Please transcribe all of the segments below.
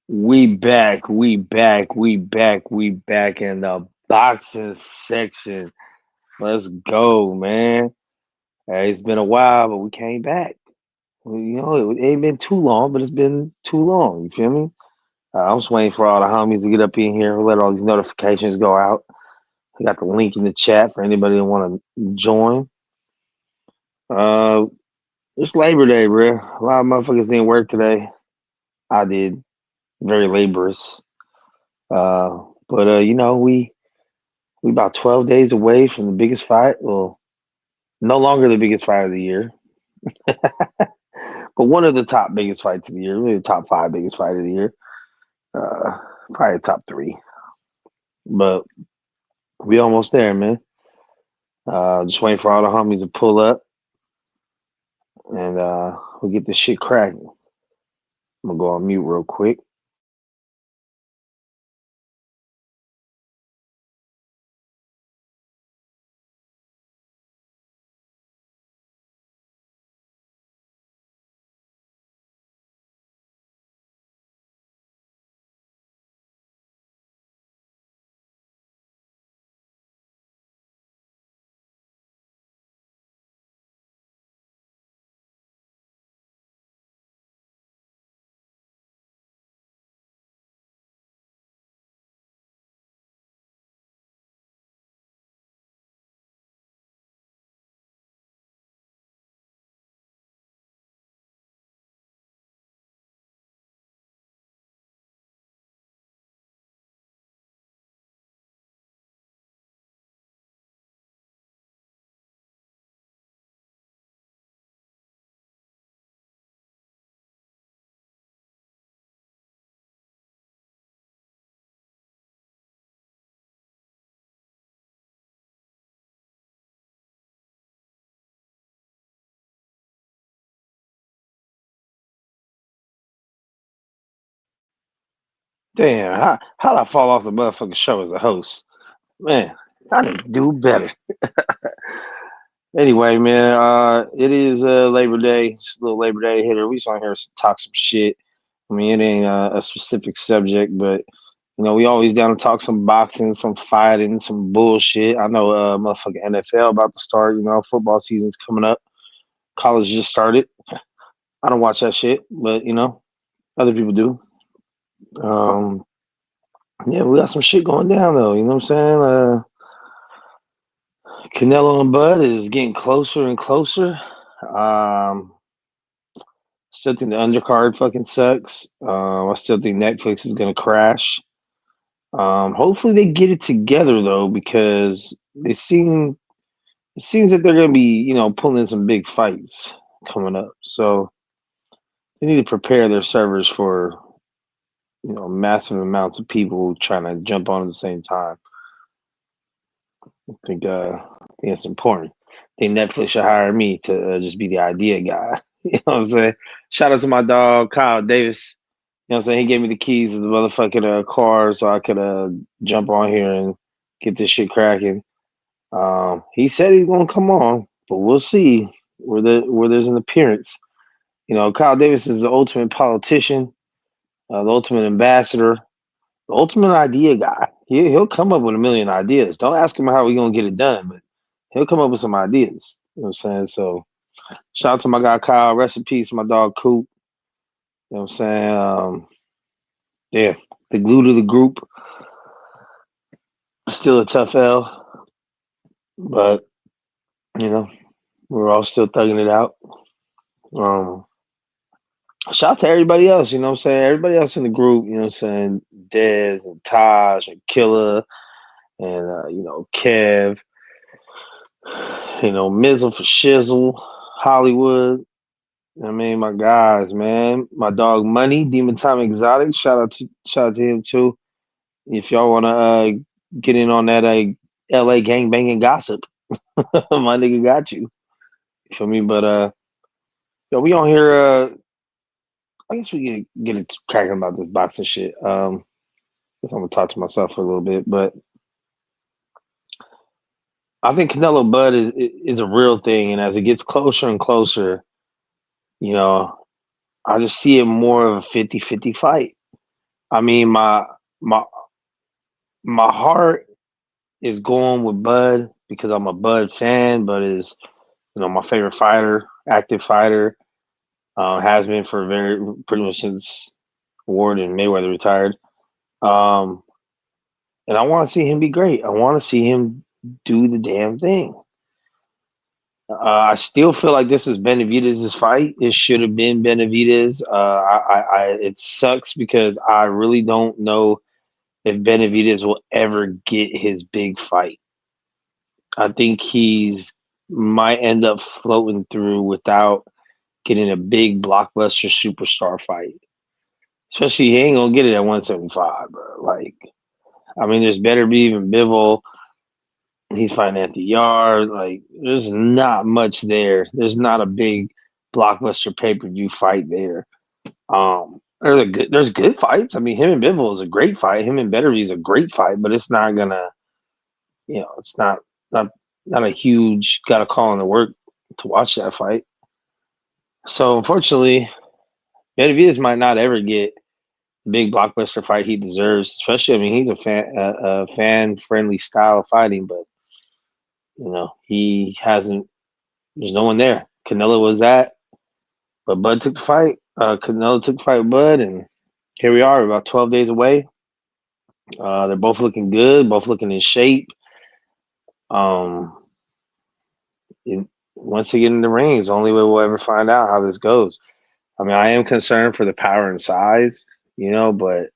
We back in the boxing section. Let's go, man. Hey, it's been a while, but we came back. It ain't been too long, but it's been too long. You feel me? I'm just waiting for all the homies to get up in here. Let all these notifications go out. I got the link in the chat for anybody that want to join. Uh, it's Labor Day, bro. A lot of motherfuckers didn't work today. I did. Very laborious. But we about 12 days away from the biggest fight. Well, no longer the biggest fight of the year, but one of the top biggest fights of the year, maybe the top five biggest fight of the year. Uh, Probably top three. But we almost there, man. Just waiting for all the homies to pull up and we'll get this shit cracking. I'm gonna go on mute real quick. Damn, how'd I fall off the motherfucking show as a host? Man, I didn't do better. Anyway, man, it is Labor Day. Just a little Labor Day hitter. We just want to hear talk some shit. I mean, it ain't a specific subject, but we always down to talk some boxing, some fighting, some bullshit. I know, motherfucking NFL about to start. Football season's coming up. College just started. I don't watch that shit, but other people do. Um, yeah, we got some shit going down though. You know what I'm saying? Canelo and Bud is getting closer and closer. Um, Still think the undercard fucking sucks. I still think Netflix is gonna crash. Hopefully they get it together though, because it seems that they're gonna be pulling in some big fights coming up. So they need to prepare their servers for massive amounts of people trying to jump on at the same time. I think it's important. I think Netflix should hire me to just be the idea guy. You know what I'm saying? Shout out to my dog Kyle Davis. You know what I'm saying? He gave me the keys to the motherfucking car so I could jump on here and get this shit cracking. He said he's gonna come on, but we'll see where there's an appearance. Kyle Davis is the ultimate politician, the ultimate ambassador, the ultimate idea guy. He'll come up with a million ideas. Don't ask him how we gonna get it done, but he'll come up with some ideas. You know what I'm saying? So shout out to my guy Kyle. Rest in peace, my dog Coop. You know what I'm saying? Yeah, the glue to the group. Still a tough L, but you know we're all still thugging it out. Um, Shout out to everybody else. You know what I'm saying? Everybody else in the group. You know what I'm saying? Dez and Taj and Killer and Kev. Mizzle for Shizzle, Hollywood. I mean, my guys, man. My dog Money, Demon Time Exotic. Shout out to him too. If y'all wanna get in on that LA gang banging gossip, my nigga got you. You feel me? But yo, we on here I guess we get it cracking about this boxing shit. Guess I'm gonna talk to myself for a little bit, but I think Canelo Bud is a real thing, and as it gets closer and closer, you know, I just see it more of a 50-50 fight. I mean, my my heart is going with Bud because I'm a Bud fan. Bud is, my favorite fighter, active fighter. Has been for very pretty much since Ward and Mayweather retired. Um, and I want to see him be great. I want to see him do the damn thing. I still feel like this is Benavidez' fight. It should have been Benavidez. It sucks because I really don't know if Benavidez will ever get his big fight. I think he's might end up floating through without getting a big blockbuster superstar fight. Especially he ain't gonna get it at 175, bro. Like, I mean, there's better be even Bivol. He's fighting at the yard. Like, there's not much there. There's not a big blockbuster pay per view fight there. There's good fights. I mean, him and Bivol is a great fight. Him and Bettery is a great fight, but it's not gonna, it's not not a huge got to call in the work to watch that fight. So unfortunately, Benavidez might not ever get the big blockbuster fight he deserves. Especially, I mean, he's a fan friendly style of fighting, but he hasn't. There's no one there. Canelo was that, but Bud took the fight. Canelo took the fight with Bud, and here we are, about 12 days away. They're both looking good, both looking in shape. Um, Once they get in the ring, it's the only way we'll ever find out how this goes. I mean, I am concerned for the power and size, but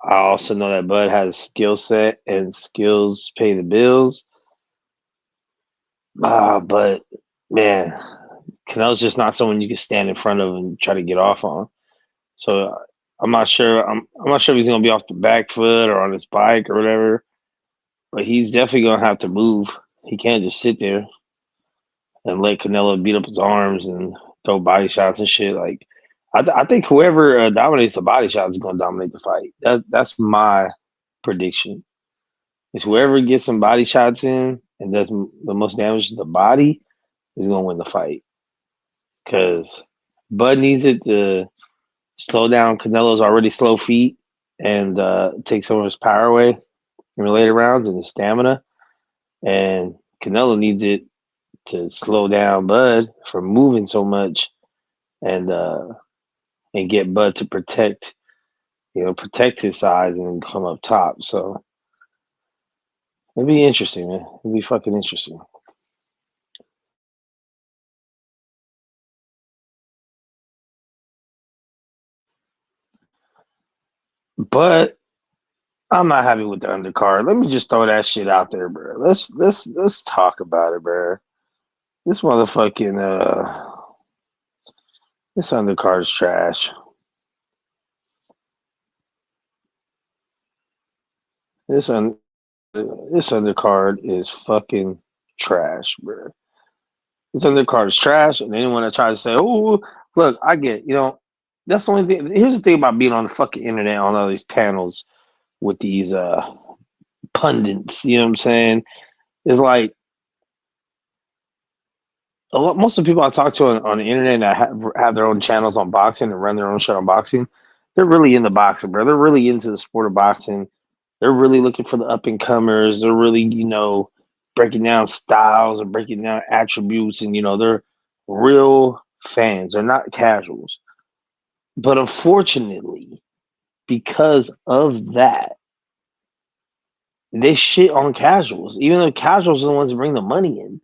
I also know that Bud has skill set and skills pay the bills. But man, Canelo's just not someone you can stand in front of and try to get off on. So I'm not sure. I'm not sure if he's gonna be off the back foot or on his bike or whatever. But he's definitely gonna have to move. He can't just sit there and let Canelo beat up his arms and throw body shots and shit. Like, I think whoever dominates the body shot is going to dominate the fight. That's my prediction. Is whoever gets some body shots in and does the most damage to the body is going to win the fight. Because Bud needs it to slow down Canelo's already slow feet and take some of his power away in the later rounds and his stamina. And Canelo needs it to slow down Bud from moving so much and get Bud to protect his size and come up top. So it'd be interesting, man. It'd be fucking interesting. But I'm not happy with the undercard. Let me just throw that shit out there, bro. Let's talk about it, bro. This motherfucking this undercard is trash. This un this undercard is fucking trash, bro. This undercard is trash, and anyone that tries to say, "Oh, look, I get," that's the only thing. Here's the thing about being on the fucking internet on all these panels with these pundits. You know what I'm saying? It's like most of the people I talk to on the internet that have their own channels on boxing and run their own show on boxing, they're really into boxing, bro. They're really into the sport of boxing. They're really looking for the up and comers. They're really, breaking down styles and breaking down attributes, and they're real fans. They're not casuals. But unfortunately, because of that, they shit on casuals, even though casuals are the ones that bring the money in.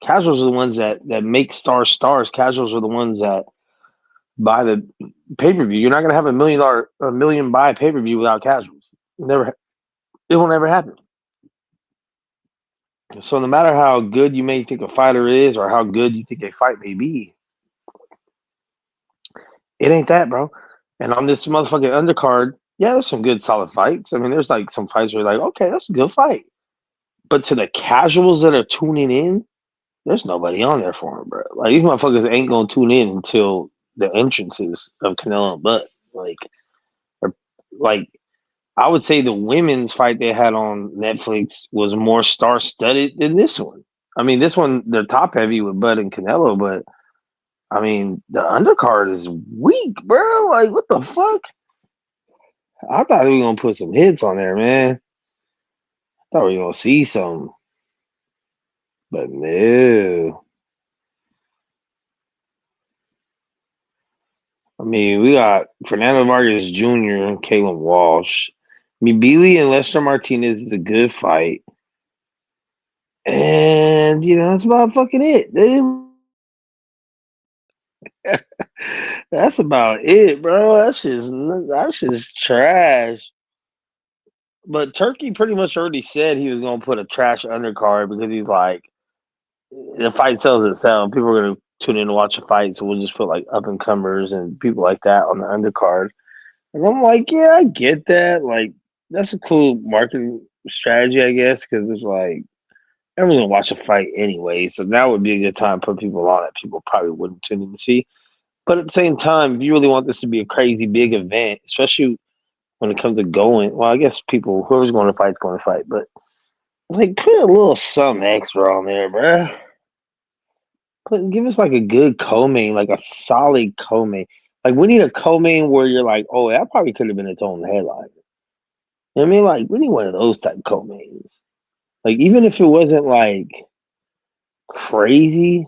Casuals are the ones that make stars stars. Casuals are the ones that buy the pay per view. You're not gonna have a million buy pay per view without casuals. It will never happen. So no matter how good you may think a fighter is, or how good you think a fight may be, it ain't that, bro. And on this motherfucking undercard, yeah, there's some good solid fights. I mean, there's like some fights where you're like, okay, that's a good fight. But to the casuals that are tuning in, there's nobody on there for him, bro. Like, these motherfuckers ain't gonna tune in until the entrances of Canelo and Bud. Or, like I would say the women's fight they had on Netflix was more star studded than this one. I mean, this one they're top heavy with Bud and Canelo, but I mean the undercard is weak, bro. Like, what the fuck? I thought we were gonna put some hits on there, man. I thought we were gonna see some, but no. I mean, we got Fernando Vargas Jr. and Caleb Walsh. I mean, Bealey and Lester Martinez is a good fight. And, that's about fucking it. That's about it, bro. That's just trash. But Turkey pretty much already said he was going to put a trash undercard because he's like, the fight sells itself. People are going to tune in to watch a fight, so we'll just put like up and comers and people like that on the undercard. And I'm like, yeah, I get that. Like, that's a cool marketing strategy, I guess, because it's like everyone's gonna watch a fight anyway. So now would be a good time to put people on that people probably wouldn't tune in to see. But at the same time, if you really want this to be a crazy big event, especially when it comes to going, well, I guess whoever's going to fight's going to fight, but like put a little something extra on there, bruh. Give us like a good co-main, like a solid co-main. Like we need a co-main where you're like, oh, that probably could have been its own headline. You know what I mean? Like we need one of those type co-mains. Like even if it wasn't like crazy,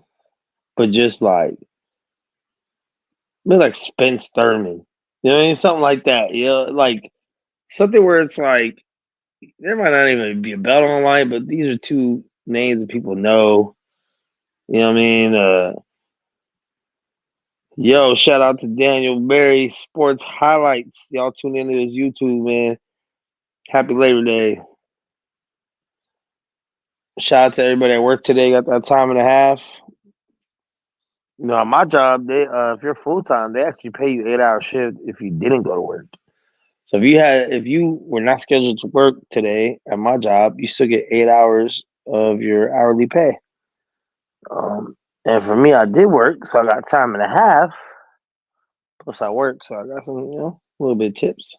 but just maybe like Spence Thurman. You know what I mean? Something like that. Like something where it's like there might not even be a belt online, but these are two names that people know. You know what I mean? Yo, shout out to Daniel Berry Sports Highlights. Y'all tune into his YouTube, man. Happy Labor Day. Shout out to everybody at work today. Got that time and a half. At my job, they if you're full time, they actually pay you 8 hour shift if you didn't go to work. So if you were not scheduled to work today at my job, you still get 8 hours of your hourly pay. And for me, I did work, so I got time and a half. Plus, I work, so I got some, a little bit of tips.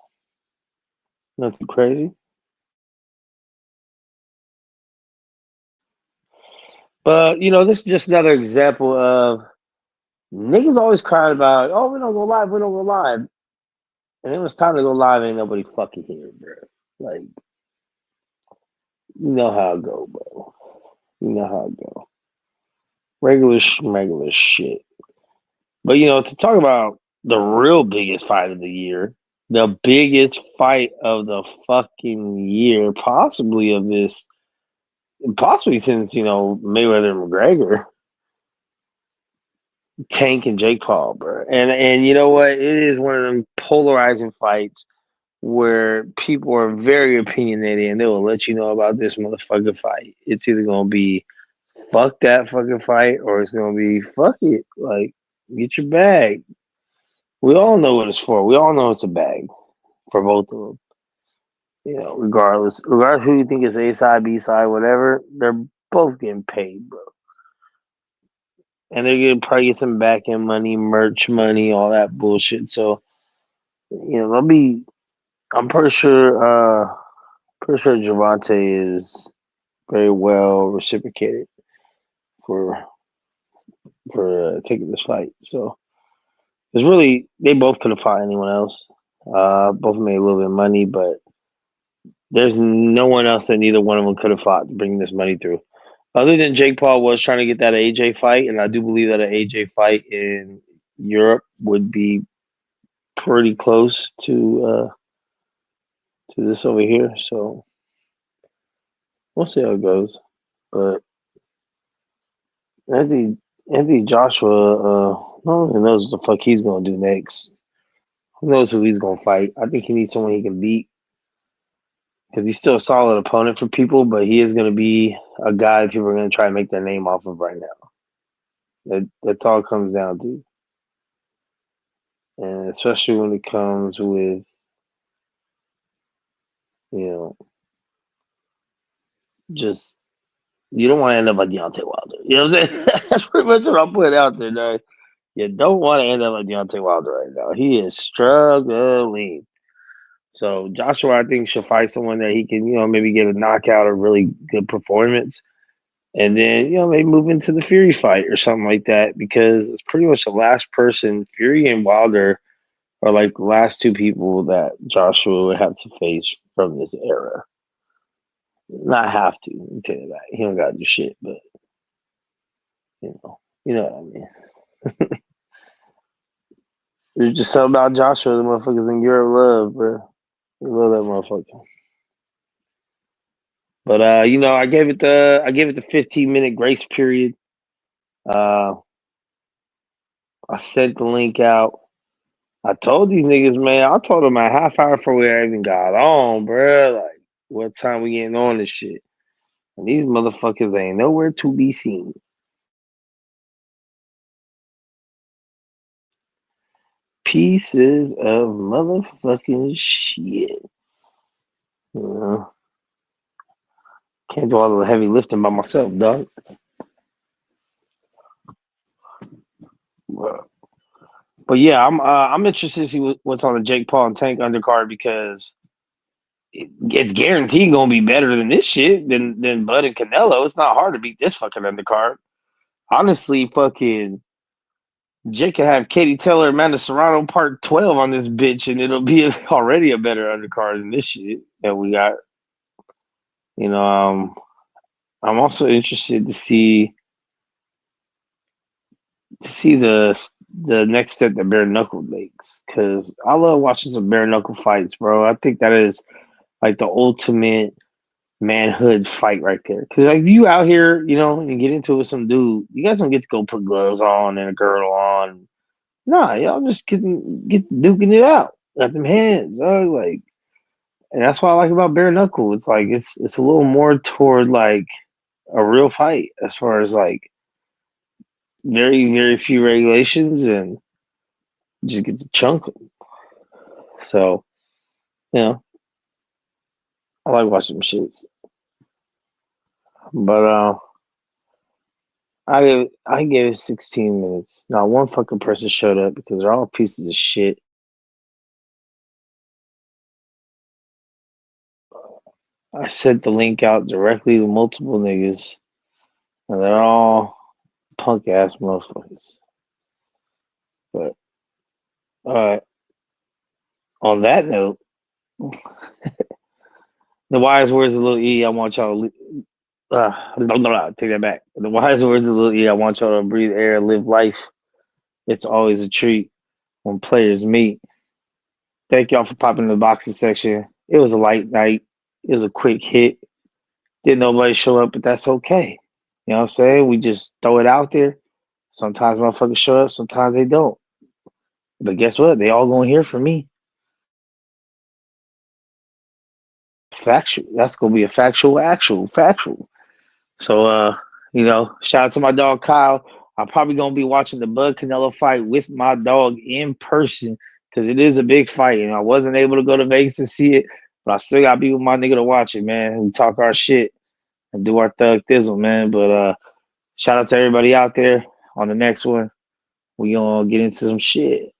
Nothing crazy. But this is just another example of niggas always crying about, oh, we don't go live, we don't go live. And it was time to go live, ain't nobody fucking here, bro. Like, you know how it go, bro. You know how it go. Regular shit. But to talk about the real biggest fight of the year, the biggest fight of the fucking year, possibly since Mayweather and McGregor, Tank and Jake Paul, bro. And you know what? It is one of them polarizing fights where people are very opinionated and they will let you know about this motherfucking fight. It's either gonna be fuck that fucking fight or it's gonna be fuck it. Like, get your bag. We all know what it's for. We all know it's a bag for both of them. Regardless who you think is A side, B side, whatever, they're both getting paid, bro. And they're gonna probably get some back end money, merch money, all that bullshit. So, they'll be. I'm pretty sure Javante is very well reciprocated for taking this fight. So it's really they both could have fought anyone else. Both made a little bit of money, but there's no one else that neither one of them could have fought to bring this money through. Other than Jake Paul was trying to get that AJ fight, and I do believe that an AJ fight in Europe would be pretty close to this over here. So we'll see how it goes. But Anthony Joshua, no one knows what the fuck he's gonna do next. Who knows who he's gonna fight? I think he needs someone he can beat because he's still a solid opponent for people, but he is gonna be a guy people are gonna try and make their name off of right now. That's all it comes down to, and especially when it comes with you know just you don't want to end up like Deontay Wilder. You know what I'm saying? That's pretty much what I'm putting out there, dog. You don't want to end up like Deontay Wilder right now. He is struggling. So Joshua, I think, should fight someone that he can, maybe get a knockout or really good performance, and then maybe move into the Fury fight or something like that because it's pretty much the last person. Fury and Wilder are like the last two people that Joshua would have to face from this era. Not have to, I'll tell you that. He don't gotta do shit, but you know what I mean. There's just something about Joshua, the motherfuckers in Europe love, bro. They love that motherfucker. But I gave it the 15-minute grace period. Uh, I sent the link out. I told these niggas, man. I told them a half hour before we even got on, bro. Like, what time we getting on this shit? And these motherfuckers ain't nowhere to be seen. Pieces of motherfucking shit. You know, can't do all the heavy lifting by myself, dog. But yeah, I'm interested to see what's on the Jake Paul and Tank undercard because it's guaranteed gonna be better than this shit than Bud and Canelo. It's not hard to beat this fucking undercard. Honestly, fucking Jake could have Katie Taylor, Amanda Serrano part 12 on this bitch, and it'll be already a better undercard than this shit that we got. You know, I'm also interested to see the next step that bare knuckle makes because I love watching some bare knuckle fights, bro. I think that is like the ultimate manhood fight right there. Because like you out here, and get into it with some dude, you guys don't get to go put gloves on and a girdle on. Nah, y'all just get duking it out. Got them hands, dog. Like, and that's what I like about bare knuckle. It's like it's a little more toward like a real fight as far as like very very few regulations and just get to chunk them. So I like watching them shits. But I gave it 16 minutes. Not one fucking person showed up because they're all pieces of shit. I sent the link out directly to multiple niggas, and they're all punk ass motherfuckers. But on that note, the wise words of Lil E. I want y'all to no, take that back. The wise words of Lil E. I want y'all to breathe air, live life. It's always a treat when players meet. Thank y'all for popping in the boxing section. It was a light night. It was a quick hit. Didn't nobody show up, but that's okay. You know what I'm saying? We just throw it out there. Sometimes motherfuckers show up, sometimes they don't. But guess what? They all gonna hear from me. Factual. That's gonna be a factual. So shout out to my dog Kyle. I'm probably gonna be watching the Bud Canelo fight with my dog in person because it is a big fight, and I wasn't able to go to Vegas and see it, but I still gotta be with my nigga to watch it, man. We talk our shit and do our thug thizzle, man. But shout out to everybody out there. On the next one, we gonna get into some shit.